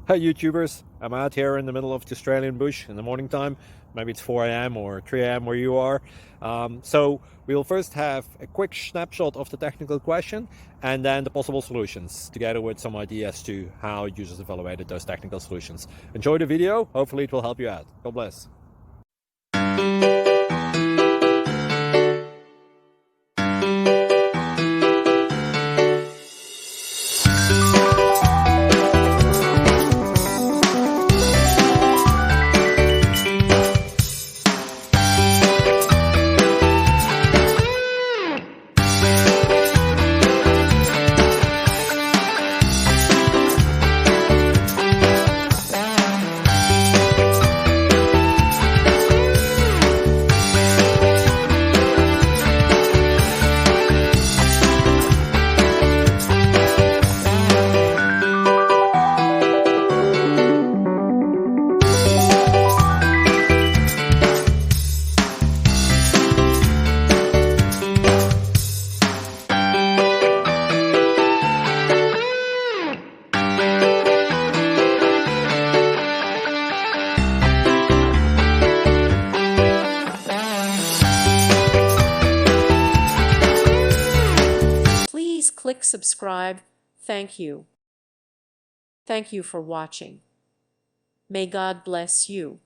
Hey YouTubers, I'm out here in the middle of the Australian bush in the morning time. Maybe it's 4 a.m. or 3 a.m. where you are. So we'll first have a quick snapshot of the technical question and then the possible solutions, together with some ideas to how users evaluated those technical solutions. Enjoy the video, hopefully it will help you out. God bless. Please click subscribe. Thank you. Thank you for watching. May God bless you.